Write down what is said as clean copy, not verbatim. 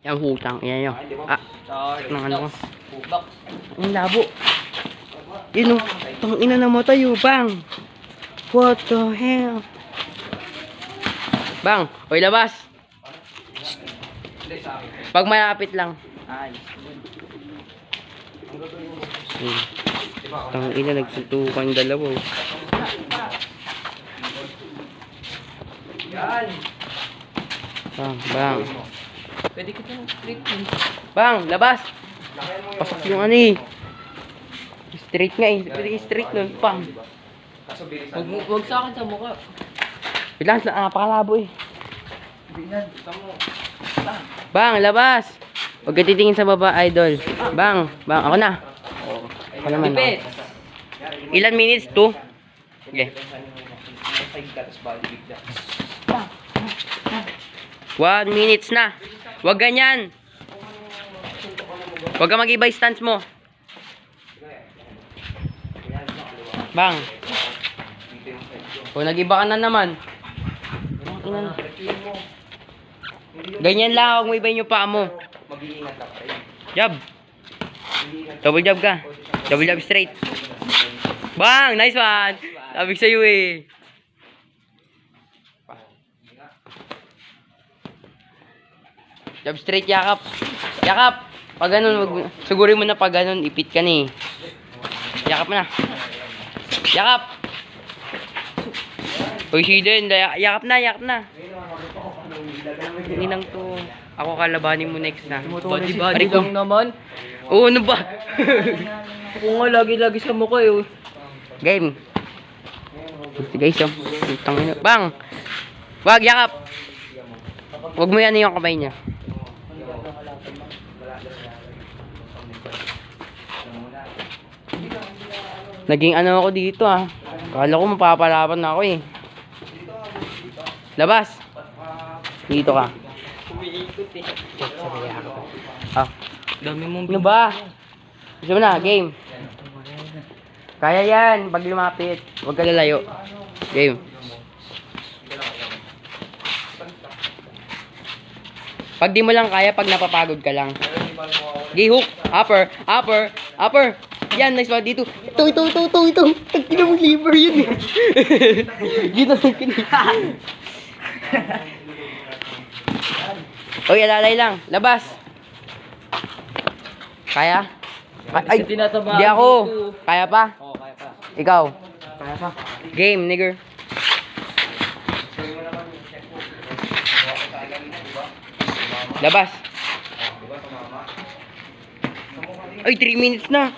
Yung hutang, yan yun. Ah, ng ano ko. Box. Ang labo. Yun o. Tang ina na mo tayo, bang. What the hell? Bang, oy labas. Pag malapit lang. Tang ina, nagsuntukan yung dalawa. Yan. Bang. Pwede kita ng straight yun. Bang, labas. Pasok yung ano eh. Straight nga eh. Pwede straight nun. Bang. Huwag sa akin sa mukha. Bilang, napakalabo eh. Bilan, gusto mo. Bang, labas. Huwag ka titingin sa baba, idol. Bang, ako na. Ako naman. Pipit. Ilan minutes? 2? Okay. 1 minutes na. Huwag ganyan. Huwag ka mag-iba yung stance mo. Bang. Kung nag-iba ka na naman. Ganyan lang, huwag mo iba yung paa mo. Jab. Double jab ka. Double jab straight. Bang! Nice one! Sabi sa'yo eh. Jab straight, yakap. Yakap! Pag ganun, sigurin mo na pag ganun, ipit ka na eh. Yakap mo na. Yakap! Uy, Shiden, yakap na. Hindi lang to. Ako kalabanin mo next na. Body lang naman. Oo, ano ba? Ako nga lagi-lagi sa mukha eh. Game. Guys, tangina. Bang! Wag, yakap! Wag mo yan yung kamay niya. Naging ano ako dito ah. Akala ko mapapalaban na ako eh. Labas! Dito ka. Umiikot eh. Ah. Dami mong Ano ba? Gusto mo na, game. Kaya yan, pag lumapit. Huwag ka lalayo. Game. Pag di mo lang kaya, pag napapagod ka lang. G-hook. Upper. Yan, nice one. Dito. Ito. Tagpina mong liver yun eh. Dito lang kinita. Oy, alalay lang. Labas. Kaya? Ay, tinatamaan di ako. dito. Kaya pa? Oo, kaya pa. Ikaw. Kaya pa. Game, nigger. Labas. Ay, 3 minutes na.